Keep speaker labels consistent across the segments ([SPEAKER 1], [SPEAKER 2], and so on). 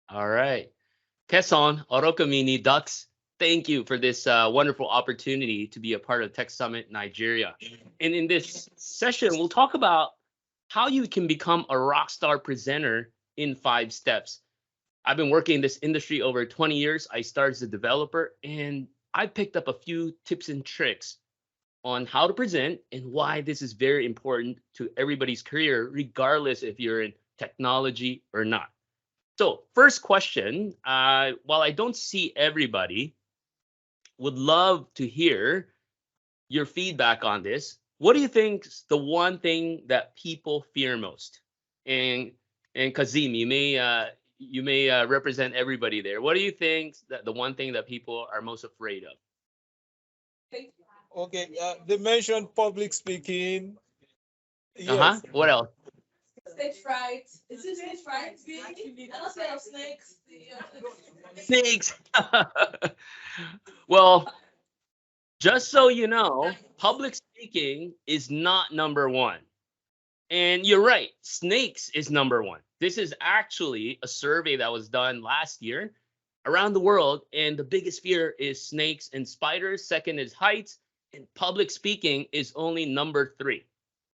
[SPEAKER 1] All right. Quezon, Orokamini, Dux, thank you for this wonderful opportunity to be a part of Tech Summit Nigeria. And in this session, we'll talk about how you can become a rock star presenter in 5 steps. I've been working in this industry over 20 years. I started as a developer, and I picked up a few tips and tricks on how to present and why this is very important to everybody's career, regardless if you're in technology or not. So, first question, while I don't see everybody, would love to hear your feedback on this. What do you think's the one thing that people fear most? And and Kazim, you may represent everybody there. What do you think that the one thing that people are most afraid of?
[SPEAKER 2] Okay, they mentioned public speaking.
[SPEAKER 1] Uh-huh.
[SPEAKER 2] Yes.
[SPEAKER 1] What else?
[SPEAKER 3] Stage fright. Is it stage fright? Really? I'm not scared of snakes.
[SPEAKER 1] Snakes. Well, just so you know, public speaking is not number one. And you're right, snakes is number one. This is actually a survey that was done last year around the world. And the biggest fear is snakes and spiders. Second is heights. And public speaking is only number three.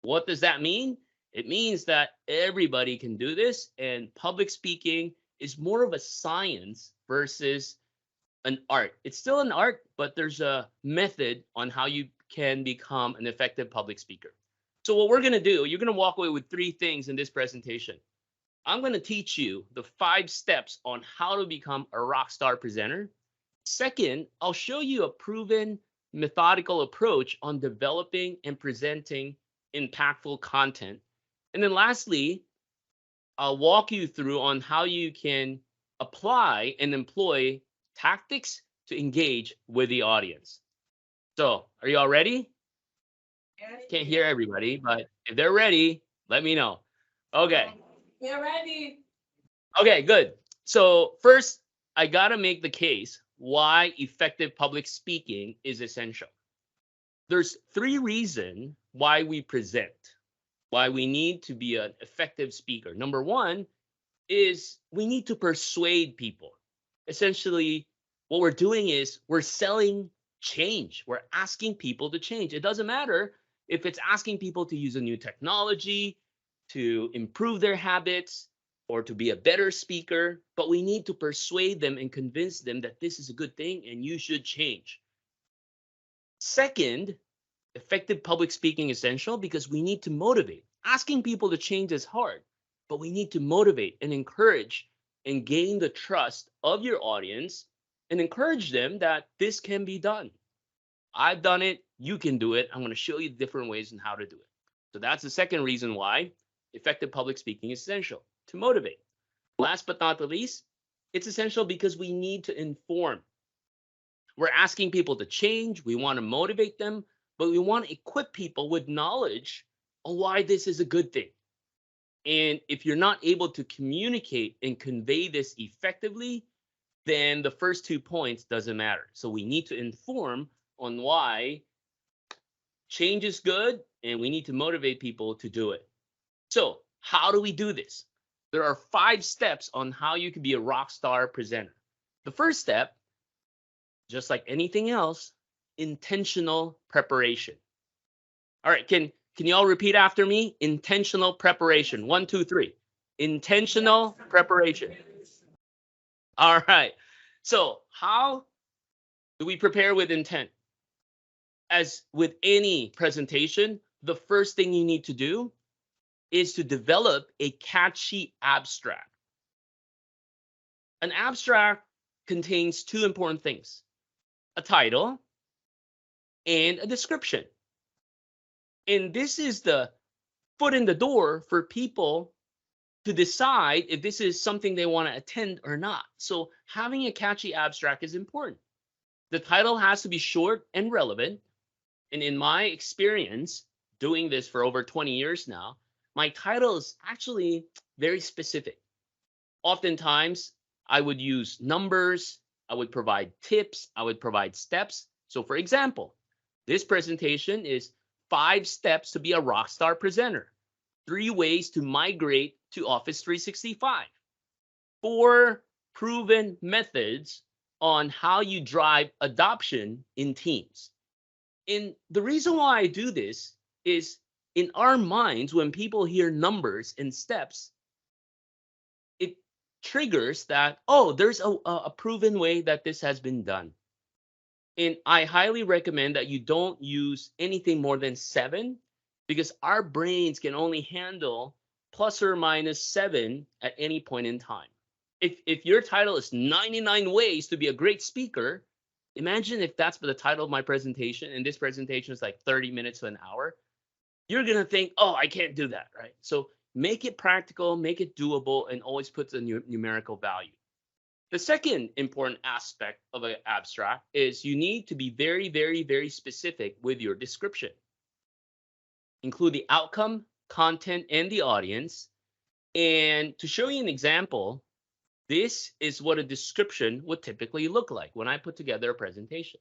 [SPEAKER 1] What does that mean? It means that everybody can do this. And public speaking is more of a science versus an art. It's still an art, but there's a method on how you can become an effective public speaker. So what we're going to do, you're going to walk away with 3 things in this presentation. I'm going to teach you the 5 steps on how to become a rock star presenter. Second, I'll show you a proven methodical approach on developing and presenting impactful content. And then lastly, I'll walk you through on how you can apply and employ tactics to engage with the audience. So, are you all ready? Can't hear everybody, but if they're ready, let me know. Okay.
[SPEAKER 3] We're ready.
[SPEAKER 1] Okay, good. So, first, I got to make the case why effective public speaking is essential. There's 3 reasons why we present, why we need to be an effective speaker. Number 1 is we need to persuade people. Essentially, what we're doing is we're selling change. We're asking people to change. It doesn't matter if it's asking people to use a new technology, to improve their habits, or to be a better speaker, but we need to persuade them and convince them that this is a good thing and you should change. Second, effective public speaking is essential because we need to motivate. Asking people to change is hard, but we need to motivate and encourage and gain the trust of your audience and encourage them that this can be done. I've done it, you can do it. I'm going to show you different ways on how to do it. So that's the second reason why effective public speaking is essential to motivate. Last but not the least, it's essential because we need to inform. We're asking people to change, we want to motivate them, but we want to equip people with knowledge on why this is a good thing. And if you're not able to communicate and convey this effectively, then the first 2 points doesn't matter. So we need to inform on why change is good and we need to motivate people to do it. So, how do we do this? There are 5 steps on how you can be a rock star presenter. The first step, just like anything else, intentional preparation. All right, can you all repeat after me? Intentional preparation. 1, 2, 3. Intentional preparation. All right. So, how do we prepare with intent? As with any presentation, the first thing you need to do is to develop a catchy abstract. An abstract contains 2 important things: a title and a description. And this is the foot in the door for people to decide if this is something they want to attend or not. So, having a catchy abstract is important. The title has to be short and relevant. And in my experience, doing this for over 20 years now, my title is actually very specific. Oftentimes, I would use numbers, I would provide tips, I would provide steps. So, for example, this presentation is 5 steps to be a rockstar presenter, 3 ways to migrate to Office 365, 4 proven methods on how you drive adoption in teams. And the reason why I do this is in our minds, when people hear numbers and steps, it triggers that, oh, there's a proven way that this has been done. And I highly recommend that you don't use anything more than 7 because our brains can only handle plus or minus 7 at any point in time. If your title is 99 ways to be a great speaker, imagine if that's the title of my presentation and this presentation is like 30 minutes to an hour. You're going to think, oh, I can't do that, right? So make it practical, make it doable, and always put the numerical value. The second important aspect of an abstract is you need to be very, very, very specific with your description. Include the outcome, content, and the audience. And to show you an example, this is what a description would typically look like when I put together a presentation.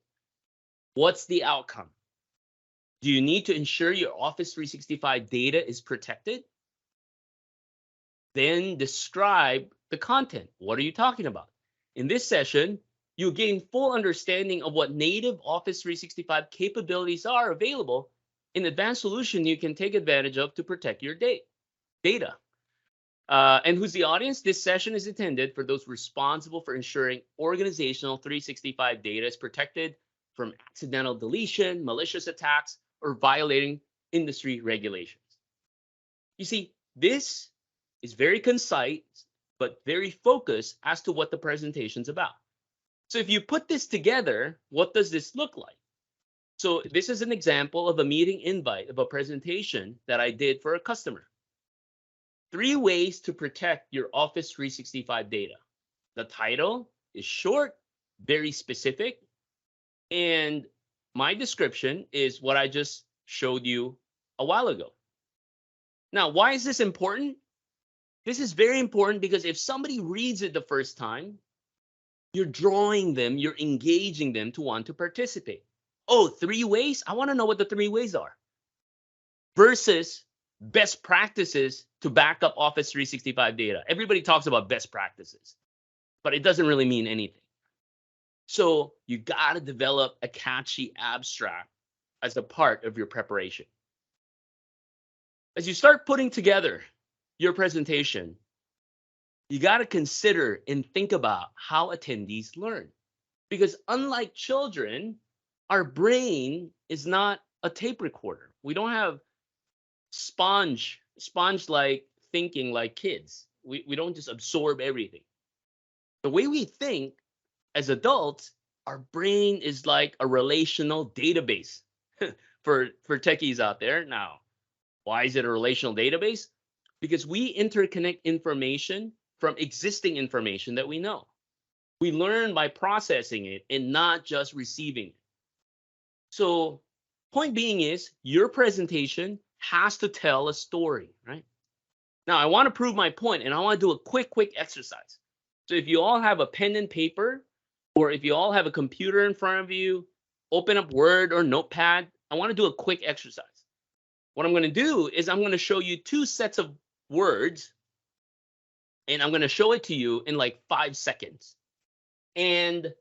[SPEAKER 1] What's the outcome? Do you need to ensure your Office 365 data is protected? Then describe the content. What are you talking about? In this session, you'll gain full understanding of what native Office 365 capabilities are available in advanced solution you can take advantage of to protect your data. And who's the audience? This session is intended for those responsible for ensuring organizational 365 data is protected from accidental deletion, malicious attacks, or violating industry regulations. You see, this is very concise, but very focused as to what the presentation's about. So if you put this together, what does this look like? So this is an example of a meeting invite of a presentation that I did for a customer. 3 ways to protect your Office 365 data. The title is short, very specific, and my description is what I just showed you a while ago. Now, why is this important? This is very important because if somebody reads it the first time, you're drawing them, you're engaging them to want to participate. Oh, 3 ways? I want to know what the 3 ways are. Versus best practices to back up Office 365 data. Everybody talks about best practices, but it doesn't really mean anything. So you got to develop a catchy abstract as a part of your preparation. As you start putting together your presentation, you got to consider and think about how attendees learn. Because unlike children, our brain is not a tape recorder. We don't have sponge-like thinking like kids. We don't just absorb everything. The way we think as adults, our brain is like a relational database for techies out there. Now, why is it a relational database? Because we interconnect information from existing information that we know. We learn by processing it and not just receiving it. So point being is your presentation has to tell a story, right? Now, I want to prove my point and I want to do a quick exercise. So if you all have a pen and paper, or if you all have a computer in front of you, open up Word or Notepad. I want to do a quick exercise. What I'm going to do is I'm going to show you 2 sets of words, and I'm going to show it to you in like 5 seconds. And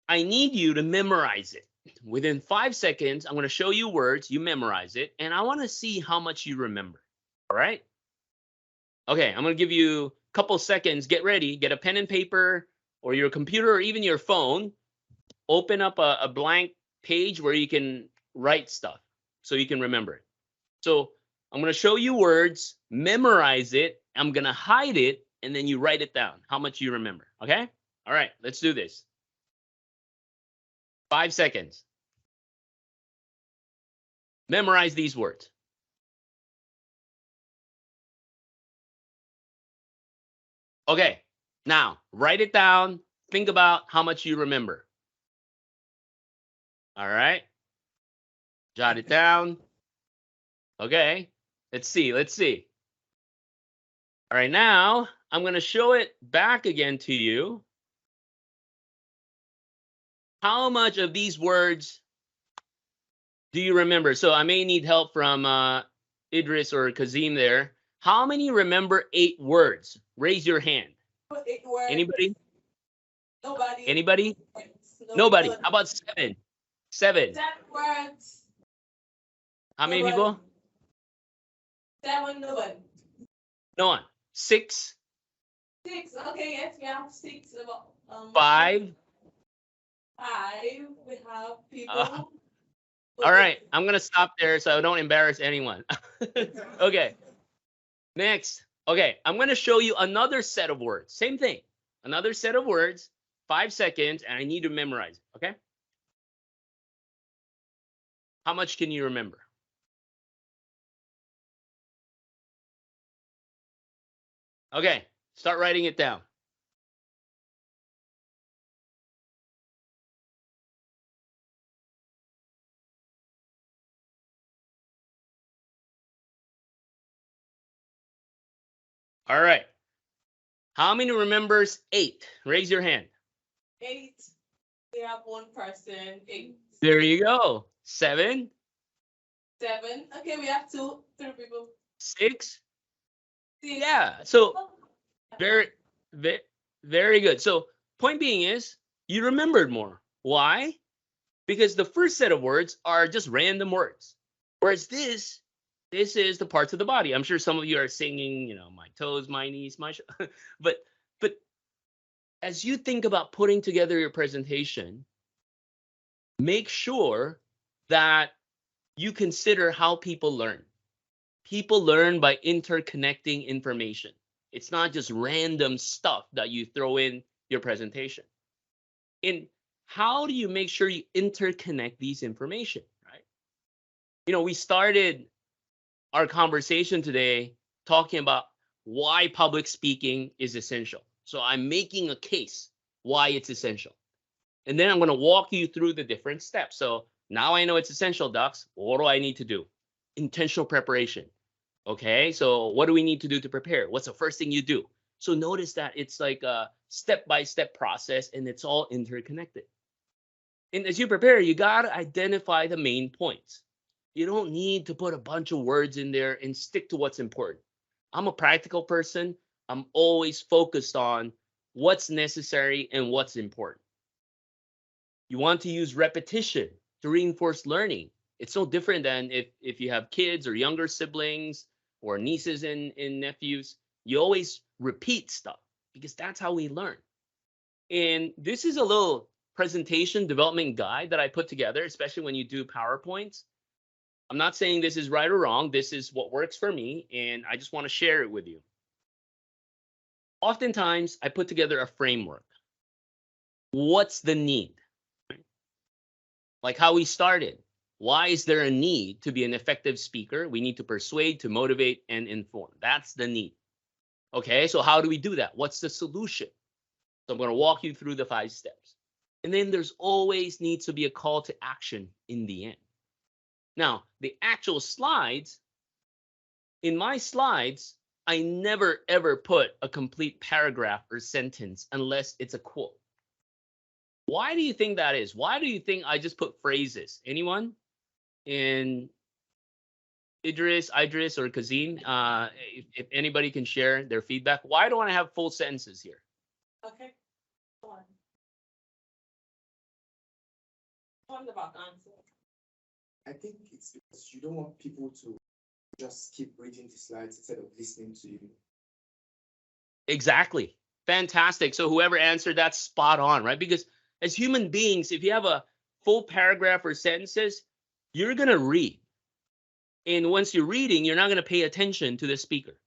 [SPEAKER 1] I need you to memorize it. Within 5 seconds, I'm going to show you words, you memorize it, and I want to see how much you remember. All right? Okay, I'm going to give you a couple seconds. Get ready. Get a pen and paper or your computer or even your phone. Open up a blank page where you can write stuff so you can remember it. So I'm going to show you words, memorize it. I'm going to hide it, and then you write it down, how much you remember. Okay? All right, let's do this. 5 seconds. Memorize these words. Okay, now write it down. Think about how much you remember. All right. Jot it down. Okay, let's see. All right, now I'm going to show it back again to you. How much of these words do you remember? So I may need help from Idris or Kazim there. How many remember 8 words? Raise your hand.
[SPEAKER 3] 8 words.
[SPEAKER 1] Anybody?
[SPEAKER 3] Nobody.
[SPEAKER 1] Anybody?
[SPEAKER 3] No,
[SPEAKER 1] Nobody.
[SPEAKER 3] none.
[SPEAKER 1] How about 7? 7.
[SPEAKER 3] 10 words.
[SPEAKER 1] How many
[SPEAKER 3] Nobody.
[SPEAKER 1] people?
[SPEAKER 3] 7, nobody.
[SPEAKER 1] No one. 6,
[SPEAKER 3] 6, okay, yes, we have 6. About
[SPEAKER 1] 5.
[SPEAKER 3] 5, we have people.
[SPEAKER 1] All right, I'm gonna stop there so I don't embarrass anyone. Okay, next. Okay, I'm gonna show you another set of words. Same thing. Another set of words, 5 seconds, and I need to memorize it. Okay. How much can you remember? Okay, start writing it down. All right. How many remembers 8? Raise your hand.
[SPEAKER 3] 8, we have 1 person. 8.
[SPEAKER 1] There you go. 7,
[SPEAKER 3] 7, okay, we have 2, 3 people.
[SPEAKER 1] 6.
[SPEAKER 3] 6.
[SPEAKER 1] Yeah. So very, very, very good. So point being is you remembered more. Why? Because the first set of words are just random words, whereas this is the parts of the body. I'm sure some of you are singing, my toes, my knees, my but as you think about putting together your presentation, make sure that you consider how people learn. People learn by interconnecting information. It's not just random stuff that you throw in your presentation. And how do you make sure you interconnect these information, right? We started our conversation today talking about why public speaking is essential. So I'm making a case why it's essential. And then I'm going to walk you through the different steps. So now I know it's essential, Dux. What do I need to do? Intentional preparation. Okay, so what do we need to do to prepare? What's the first thing you do? So notice that it's like a step-by-step process and it's all interconnected. And as you prepare, you got to identify the main points. You don't need to put a bunch of words in there and stick to what's important. I'm a practical person. I'm always focused on what's necessary and what's important. You want to use repetition to reinforce learning. It's no different than if you have kids or younger siblings or nieces and nephews. You always repeat stuff because that's how we learn. And this is a little presentation development guide that I put together, especially when you do PowerPoints. I'm not saying this is right or wrong. This is what works for me, and I just want to share it with you. Oftentimes, I put together a framework. What's the need? Like how we started. Why is there a need to be an effective speaker? We need to persuade, to motivate, and inform. That's the need. Okay, so how do we do that? What's the solution? So I'm going to walk you through the 5 steps. And then there's always needs to be a call to action in the end. Now, the actual slides, in my slides, I never ever put a complete paragraph or sentence unless it's a quote. Why do you think that is? Why do you think I just put phrases? Anyone? In Idris, or Kazim, if anybody can share their feedback. Why don't I have full sentences here?
[SPEAKER 3] Okay. On the back answer.
[SPEAKER 4] I think it's because you don't want people to just keep reading the slides instead of listening to you.
[SPEAKER 1] Exactly. Fantastic. So whoever answered that's spot on, right? Because as human beings, if you have a full paragraph or sentences, you're going to read. And once you're reading, you're not going to pay attention to the speaker.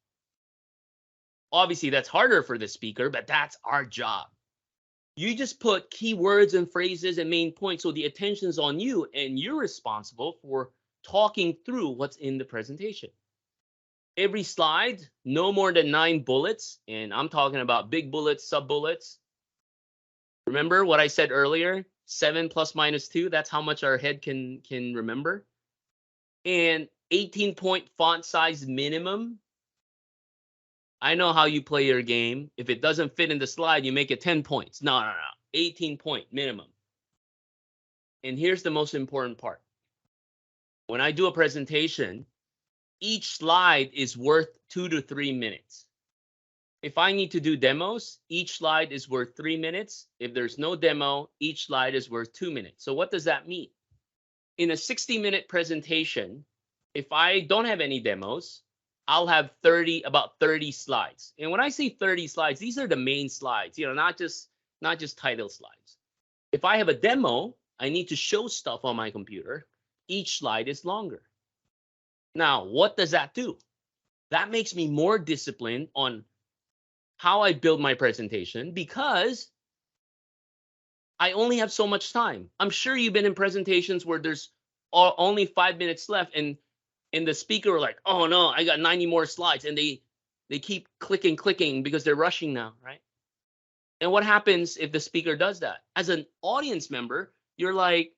[SPEAKER 1] Obviously, that's harder for the speaker, but that's our job. You just put keywords and phrases and main points so the attention's on you and you're responsible for talking through what's in the presentation. Every slide, no more than 9 bullets, and I'm talking about big bullets, sub bullets. Remember what I said earlier? 7 plus minus 2, that's how much our head can remember. And 18-point font size minimum. I know how you play your game. If it doesn't fit in the slide, you make it 10 points. No. 18-point minimum. And here's the most important part. When I do a presentation, each slide is worth 2 to 3 minutes. If I need to do demos, each slide is worth 3 minutes. If there's no demo, each slide is worth 2 minutes. So what does that mean? In a 60-minute presentation, if I don't have any demos, I'll have about 30 slides. And when I say 30 slides, these are the main slides, not just title slides. If I have a demo, I need to show stuff on my computer. Each slide is longer. Now, what does that do? That makes me more disciplined on how I build my presentation because I only have so much time. I'm sure you've been in presentations where there's only 5 minutes left and the speaker are like, oh no, I got 90 more slides. And they keep clicking because they're rushing now, right? And what happens if the speaker does that? As an audience member, you're like,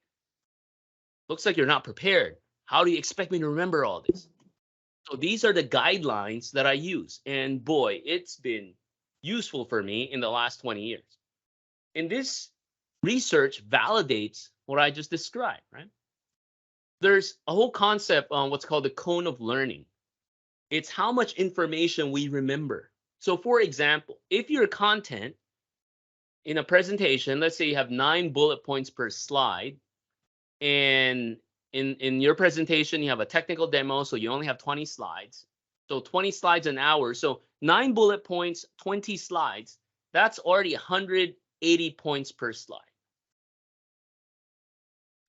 [SPEAKER 1] looks like you're not prepared. How do you expect me to remember all this? So these are the guidelines that I use. And boy, it's been useful for me in the last 20 years. And this research validates what I just described, right? There's a whole concept on what's called the cone of learning. It's how much information we remember. So for example, if your content in a presentation, let's say you have 9 bullet points per slide, and in your presentation, you have a technical demo, so you only have 20 slides. So 20 slides an hour. So 9 bullet points, 20 slides, that's already 180 points per slide.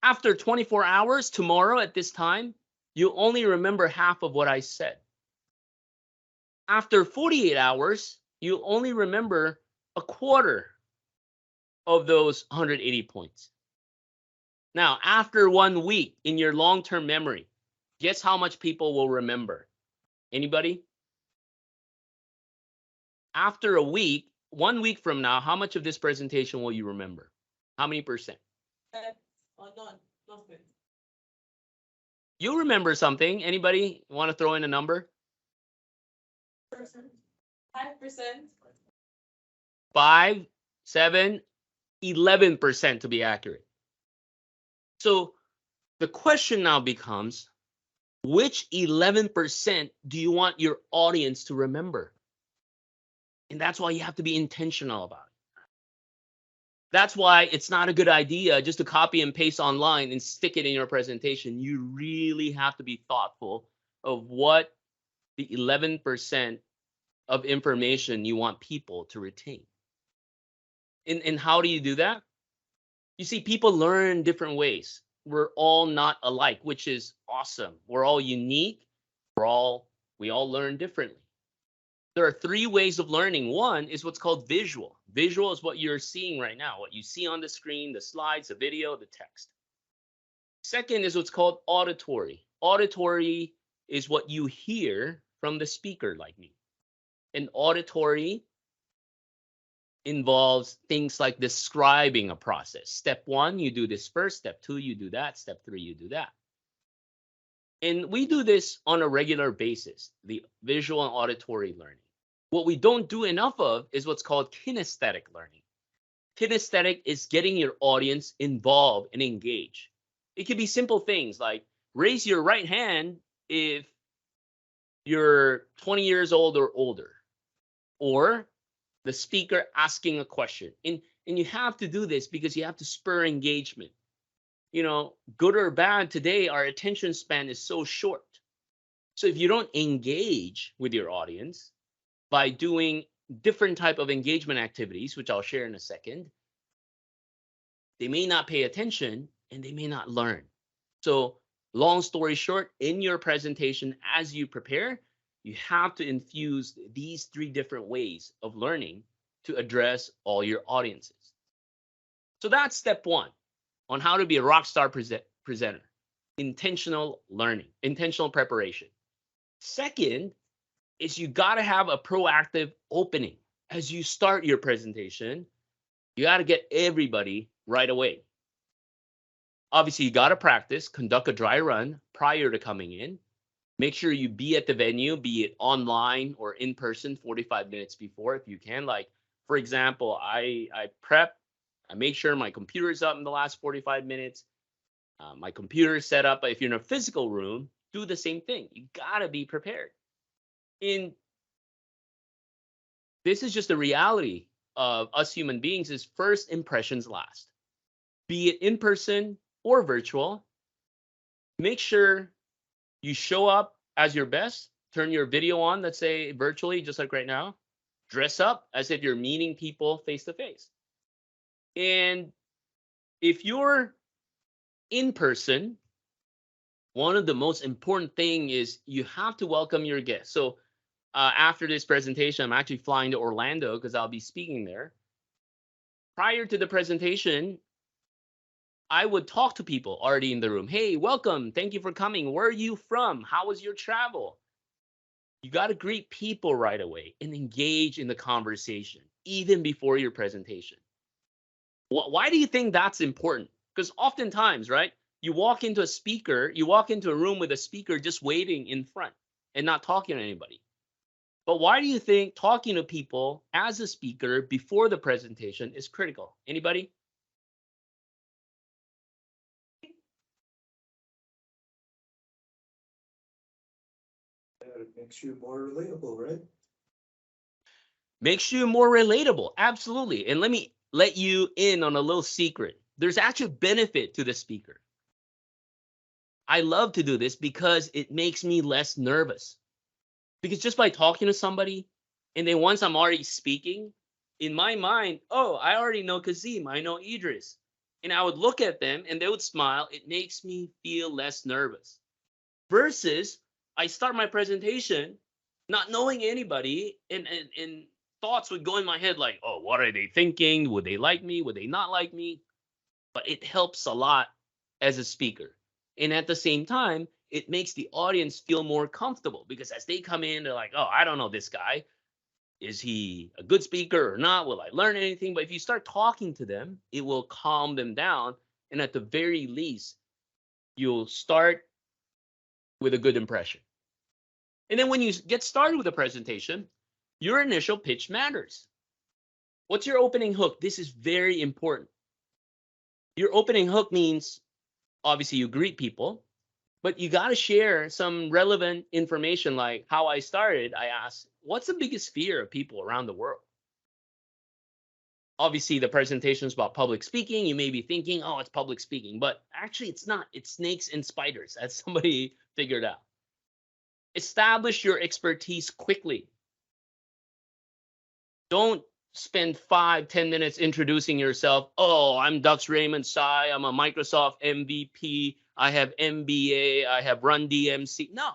[SPEAKER 1] After 24 hours, tomorrow at this time, you only remember half of what I said. After 48 hours, you only remember a quarter of those 180 points. Now, after 1 week in your long-term memory, guess how much people will remember? Anybody? After a week, 1 week from now, how much of this presentation will you remember? How many percent?
[SPEAKER 3] Or none. Nothing.
[SPEAKER 1] You remember something. Anybody want to throw in a number?
[SPEAKER 3] 5%.
[SPEAKER 1] 5, 7, 11% to be accurate. So the question now becomes, which 11% do you want your audience to remember? And that's why you have to be intentional about it. That's why it's not a good idea just to copy and paste online and stick it in your presentation. You really have to be thoughtful of what the 11% of information you want people to retain. And how do you do that? You see, people learn different ways. We're all not alike, which is awesome. We're all unique. We all learn differently. There are 3 ways of learning. One is what's called visual. Visual is what you're seeing right now, what you see on the screen, the slides, the video, the text. Second is what's called auditory. Auditory is what you hear from the speaker like me. And auditory involves things like describing a process. Step 1, you do this first. Step 2, you do that. Step 3, you do that. And we do this on a regular basis, the visual and auditory learning. What we don't do enough of is what's called kinesthetic learning. Kinesthetic is getting your audience involved and engaged. It could be simple things like raise your right hand if you're 20 years old or older, or the speaker asking a question. And you have to do this because you have to spur engagement. Good or bad, today our attention span is so short. So if you don't engage with your audience by doing different type of engagement activities, which I'll share in a second, they may not pay attention and they may not learn. So long story short, in your presentation, as you prepare, you have to infuse these 3 different ways of learning to address all your audiences. So that's step 1 on how to be a rockstar presenter. Intentional learning, intentional preparation. Second is you got to have a proactive opening. As you start your presentation, you got to get everybody right away. Obviously, you got to practice, conduct a dry run prior to coming in. Make sure you be at the venue, be it online or in person 45 minutes before if you can. Like, for example, I prep, I make sure my computer is up in the last 45 minutes. My computer is set up. But if you're in a physical room, do the same thing. You got to be prepared. In This is just the reality of us human beings is first impressions last. Be it in person or virtual, make sure you show up as your best, turn your video on, let's say virtually, just like right now, dress up as if you're meeting people face to face. And if you're in person, one of the most important thing is you have to welcome your guests. So after this presentation, I'm actually flying to Orlando because I'll be speaking there. Prior to the presentation, I would talk to people already in the room. Hey, welcome. Thank you for coming. Where are you from? How was your travel? You got to greet people right away and engage in the conversation, even before your presentation. Why do you think that's important? Because oftentimes, right, you walk into a room with a speaker just waiting in front and not talking to anybody. But why do you think talking to people as a speaker before the presentation is critical? Anybody?
[SPEAKER 4] It makes you more relatable, right?
[SPEAKER 1] Makes you more relatable. Absolutely. And let me let you in on a little secret. There's actually benefit to the speaker. I love to do this because it makes me less nervous. Because just by talking to somebody, and then once I'm already speaking, in my mind, oh, I already know Kazim, I know Idris. And I would look at them and they would smile. It makes me feel less nervous. Versus I start my presentation not knowing anybody and thoughts would go in my head like, oh, what are they thinking? Would they like me? Would they not like me? But it helps a lot as a speaker. And at the same time, it makes the audience feel more comfortable because as they come in, they're like, oh, I don't know this guy. Is he a good speaker or not? Will I learn anything? But if you start talking to them, it will calm them down. And at the very least, you'll start with a good impression. And then when you get started with a presentation, your initial pitch matters. What's your opening hook? This is very important. Your opening hook means obviously you greet people, but you got to share some relevant information like how I started. I asked, what's the biggest fear of people around the world? Obviously, the presentation is about public speaking. You may be thinking, oh, it's public speaking, but actually it's not. It's snakes and spiders, as somebody figured out. Establish your expertise quickly. Don't spend 5-10 minutes introducing yourself. Oh, I'm Dux Raymond Sai. I'm a Microsoft MVP. I have MBA. I have run DMC. No.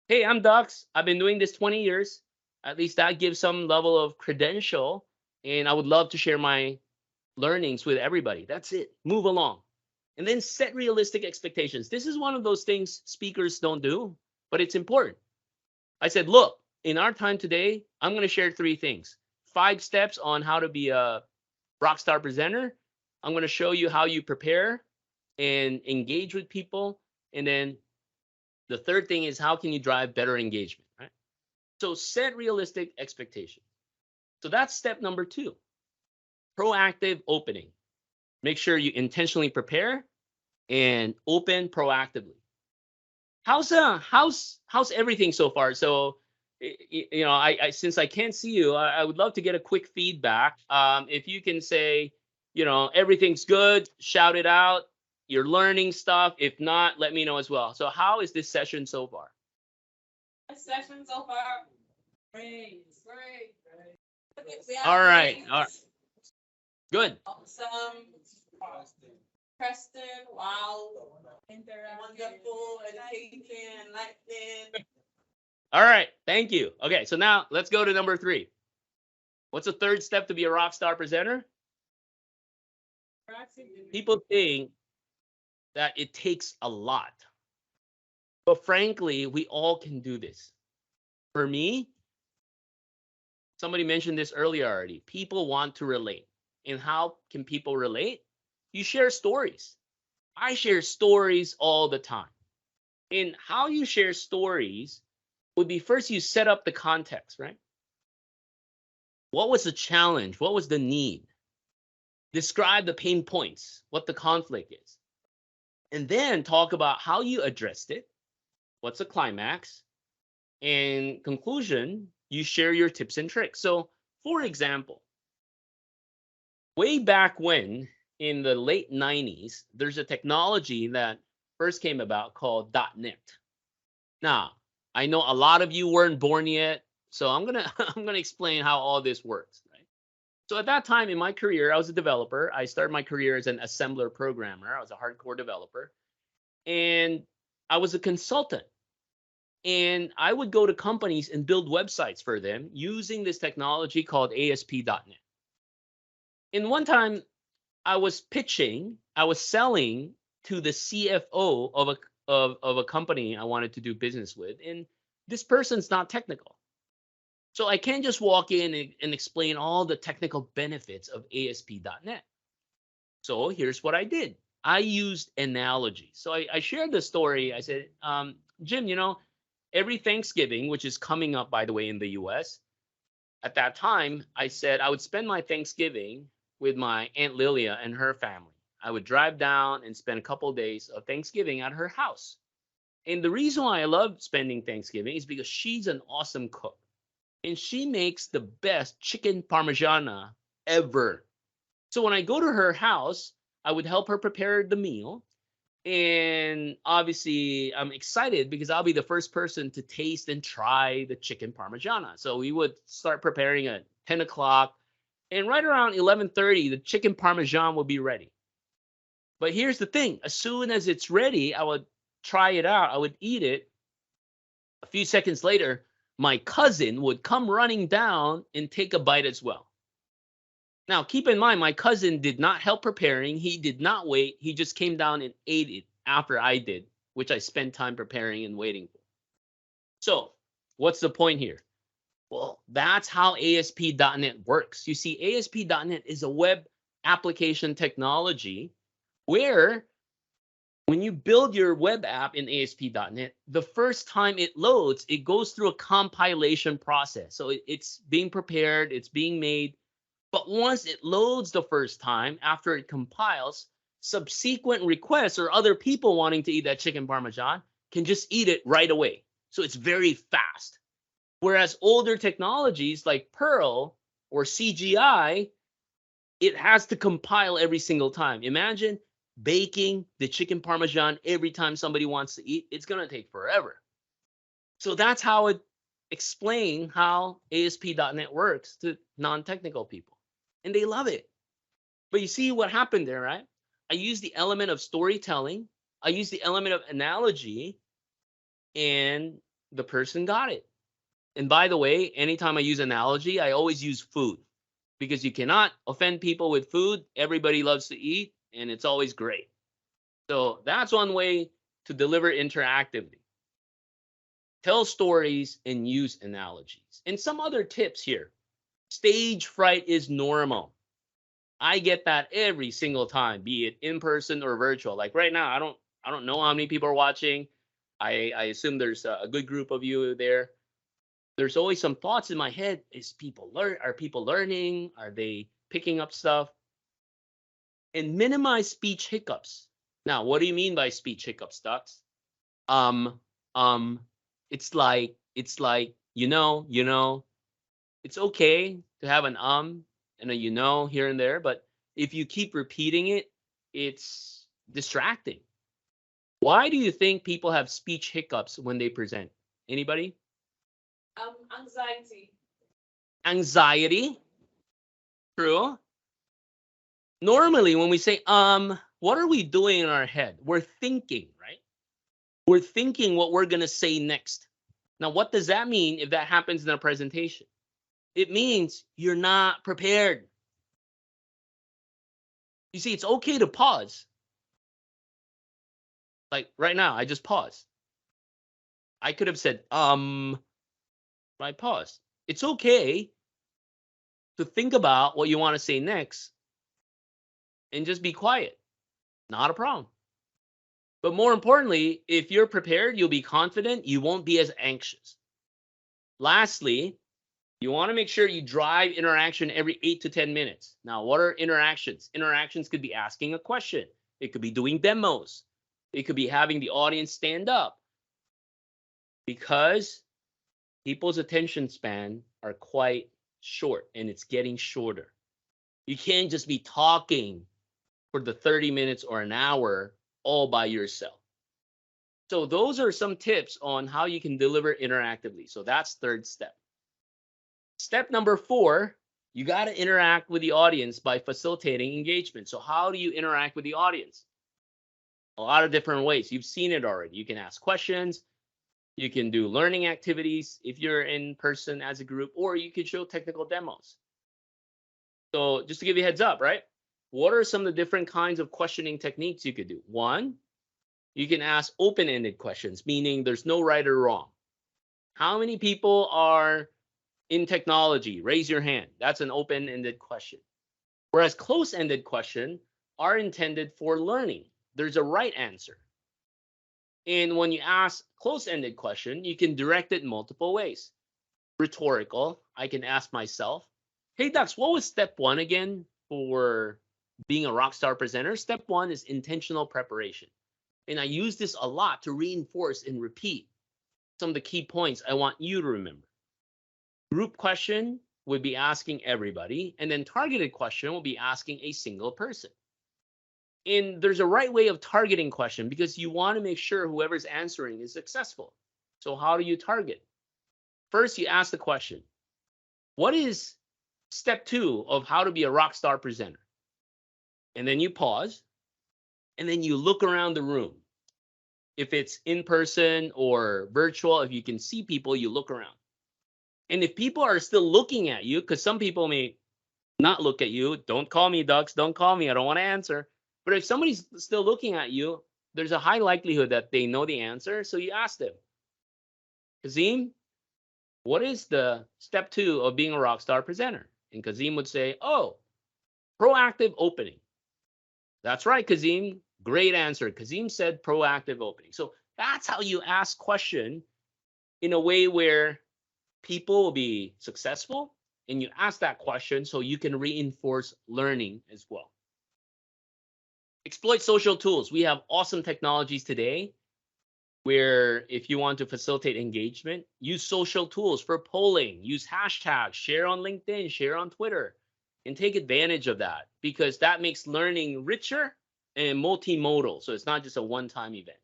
[SPEAKER 1] Hey, I'm Dux. I've been doing this 20 years. At least that gives some level of credential. And I would love to share my learnings with everybody. That's it. Move along. And then set realistic expectations. This is one of those things speakers don't do, but it's important. I said, look, in our time today, I'm going to share 3 things. 5 steps on how to be a Rockstar presenter. I'm going to show you how you prepare and engage with people. And then the third thing is how can you drive better engagement, right? So set realistic expectations. So that's step number 2. Proactive opening. Make sure you intentionally prepare and open proactively. How's everything so far? So you know, I since I can't see you, I would love to get a quick feedback. If you can say, you know, everything's good, shout it out. You're learning stuff. If not, let me know as well. So how is this session so far?
[SPEAKER 3] This session so far. Great.
[SPEAKER 1] All right. All right. Good.
[SPEAKER 3] Awesome. Preston, wow. Wonderful, education, enlightening.
[SPEAKER 1] All right. Thank you. Okay. So now let's go to number 3. What's the third step to be a rock star presenter? People think that it takes a lot. But frankly, we all can do this. For me, somebody mentioned this earlier already. People want to relate. And how can people relate? You share stories. I share stories all the time. And how you share stories would be first you set up the context, right? What was the challenge? What was the need? Describe the pain points, what the conflict is. And then talk about how you addressed it. What's the climax? And conclusion, you share your tips and tricks. So For example, way back when, in the late 90s, there's a technology that first came about called .NET. Now, I know a lot of you weren't born yet, so I'm gonna I'm gonna explain how all this works. Right? So at that time in my career, I was a developer. I started my career as an assembler programmer. I was a hardcore developer, and I was a consultant. And I would go to companies and build websites for them using this technology called ASP.NET. And one time I was selling to the CFO of a company I wanted to do business with, and this person's not technical. So I can't just walk in and explain all the technical benefits of ASP.NET. So here's what I did. I used analogy. So I shared the story. I said, Jim, every Thanksgiving, which is coming up, by the way, in the US, at that time, I said I would spend my Thanksgiving with my Aunt Lilia and her family. I would drive down and spend a couple of days of Thanksgiving at her house. And the reason why I love spending Thanksgiving is because she's an awesome cook. And she makes the best chicken parmigiana ever. So when I go to her house, I would help her prepare the meal. And obviously, I'm excited because I'll be the first person to taste and try the chicken parmigiana. So we would start preparing at 10 o'clock. And right around 11:30, the chicken parmesan will be ready. But here's the thing. As soon as it's ready, I would try it out. I would eat it. A few seconds later, my cousin would come running down and take a bite as well. Now, keep in mind, my cousin did not help preparing. He did not wait. He just came down and ate it after I did, which I spent time preparing and waiting for. So, what's the point here? Well, that's how ASP.NET works. You see, ASP.NET is a web application technology where when you build your web app in ASP.NET, the first time it loads, it goes through a compilation process. So it's being prepared, it's being made. But once it loads the first time, after it compiles, subsequent requests or other people wanting to eat that chicken parmesan can just eat it right away. So it's very fast. Whereas older technologies like Perl or CGI, it has to compile every single time. Imagine baking the chicken parmesan every time somebody wants to eat. It's going to take forever. So that's how it explains how ASP.NET works to non-technical people. And they love it. But you see what happened there, right? I used the element of storytelling. I used the element of analogy, and the person got it. And by the way, anytime I use analogy, I always use food because you cannot offend people with food. Everybody loves to eat, and it's always great. So that's one way to deliver interactively. Tell stories and use analogies. And some other tips here. Stage fright is normal. I get that every single time, be it in person or virtual. Like right now, I don't know how many people are watching. I assume there's a good group of you there. There's always some thoughts in my head. Are people learning? Are they picking up stuff? And minimize speech hiccups. Now, what do you mean by speech hiccups, Dux? Um, um, it's like, it's okay to have an and a here and there, but if you keep repeating it, it's distracting. Why do you think people have speech hiccups when they present? Anybody?
[SPEAKER 3] Anxiety.
[SPEAKER 1] Anxiety. True. Normally, when we say what are we doing in our head? We're thinking, right? We're thinking what we're gonna say next. Now, what does that mean if that happens in a presentation? It means you're not prepared. You see, it's okay to pause. Like right now, I just paused. I could have said, I paused. It's okay to think about what you want to say next and just be quiet. Not a problem. But more importantly, if you're prepared, you'll be confident, you won't be as anxious. Lastly, you want to make sure you drive interaction every 8 to 10 minutes. Now, what are interactions? Interactions could be asking a question. It could be doing demos. It could be having the audience stand up. Because people's attention span are quite short, and it's getting shorter. You can't just be talking for the 30 minutes or an hour all by yourself. So those are some tips on how you can deliver interactively. So that's third step. Step number 4, you got to interact with the audience by facilitating engagement. So how do you interact with the audience? A lot of different ways. You've seen it already. You can ask questions. You can do learning activities if you're in person as a group, or you can show technical demos. So just to give you a heads up, right? What are some of the different kinds of questioning techniques you could do? One, you can ask open-ended questions, meaning there's no right or wrong. How many people are in technology? Raise your hand. That's an open-ended question. Whereas close-ended questions are intended for learning. There's a right answer. And when you ask close-ended question, you can direct it in multiple ways. Rhetorical, I can ask myself, hey, Dux, what was step 1 again for being a Rockstar presenter? Step 1 is intentional preparation. And I use this a lot to reinforce and repeat some of the key points I want you to remember. Group question would be asking everybody, and then targeted question will be asking a single person. And there's a right way of targeting question because you want to make sure whoever's answering is successful. So how do you target? First, you ask the question, what is step 2 of how to be a Rockstar presenter? And then you pause, and then you look around the room. If it's in person or virtual, if you can see people, you look around. And if people are still looking at you, because some people may not look at you, don't call me, Dux, don't call me, I don't want to answer. But if somebody's still looking at you, there's a high likelihood that they know the answer. So you ask them, Kazim, what is the step 2 of being a Rockstar presenter? And Kazim would say, oh, proactive opening. That's right, Kazim. Great answer. Kazim said proactive opening. So that's how you ask question in a way where people will be successful, and you ask that question so you can reinforce learning as well. Exploit social tools. We have awesome technologies today where if you want to facilitate engagement, use social tools for polling, use hashtags, share on LinkedIn, share on Twitter, and take advantage of that because that makes learning richer and multimodal. So it's not just a one-time event.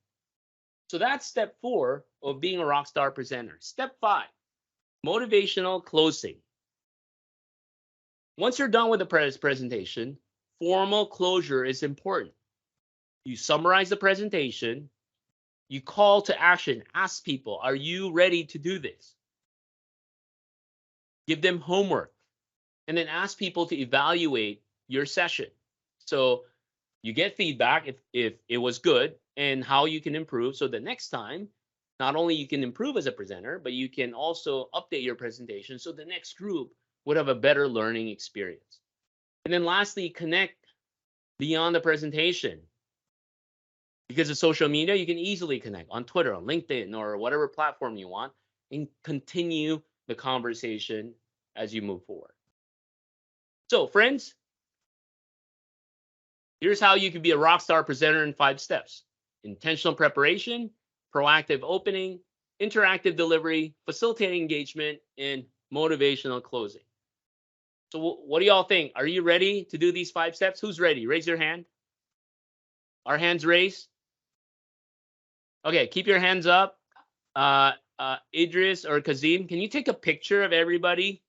[SPEAKER 1] So that's step 4 of being a Rockstar presenter. Step 5, motivational closing. Once you're done with the presentation, formal closure is important. You summarize the presentation, you call to action, ask people, are you ready to do this? Give them homework, and then ask people to evaluate your session. So you get feedback if it was good and how you can improve. So the next time, not only you can improve as a presenter, but you can also update your presentation so the next group would have a better learning experience. And then lastly, connect beyond the presentation. Because of social media, you can easily connect on Twitter, on LinkedIn, or whatever platform you want, and continue the conversation as you move forward. So, friends, here's how you can be a Rockstar presenter in 5 steps. Intentional preparation, proactive opening, interactive delivery, facilitating engagement, and motivational closing. So what do y'all think? Are you ready to do these 5 steps? Who's ready? Raise your hand. Our hands raised. Okay, keep your hands up. Idris or Kazim, can you take a picture of everybody?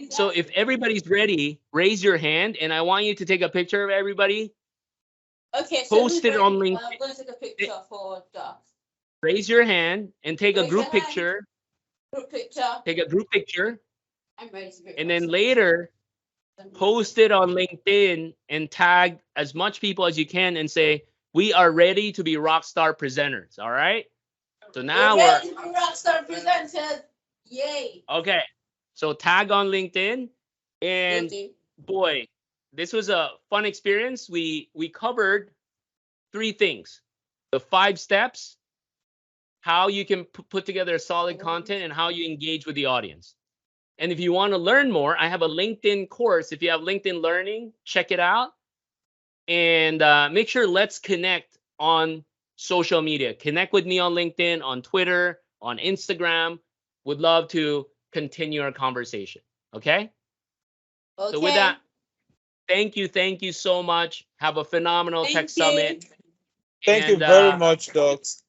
[SPEAKER 1] So if everybody's ready, raise your hand, and I want you to take a picture of everybody.
[SPEAKER 3] Okay,
[SPEAKER 1] Post it on LinkedIn.
[SPEAKER 3] I'm going to take a picture for Dux.
[SPEAKER 1] Raise your hand and take a
[SPEAKER 3] Raise
[SPEAKER 1] group
[SPEAKER 3] your hand.
[SPEAKER 1] picture.
[SPEAKER 3] Group picture.
[SPEAKER 1] Take a group picture,
[SPEAKER 3] I'm ready to be.
[SPEAKER 1] and then later post it on LinkedIn and tag as much people as you can and say, we are ready to be Rockstar presenters. All right. So now
[SPEAKER 3] we're ready to be Rockstar presenters. Yay.
[SPEAKER 1] Okay. So tag on LinkedIn, and boy, this was a fun experience. We covered 3 things: the 5 steps, how you can put together solid content, and how you engage with the audience. And if you want to learn more, I have a LinkedIn course. If you have LinkedIn Learning, check it out. And make sure let's connect on social media. Connect with me on LinkedIn, on Twitter, on Instagram. Would love to continue our conversation. Okay? So with that, thank you so much. Have a phenomenal Tech
[SPEAKER 3] Thank you.
[SPEAKER 1] Summit.
[SPEAKER 2] Thank you
[SPEAKER 1] And,
[SPEAKER 2] very much, Dux.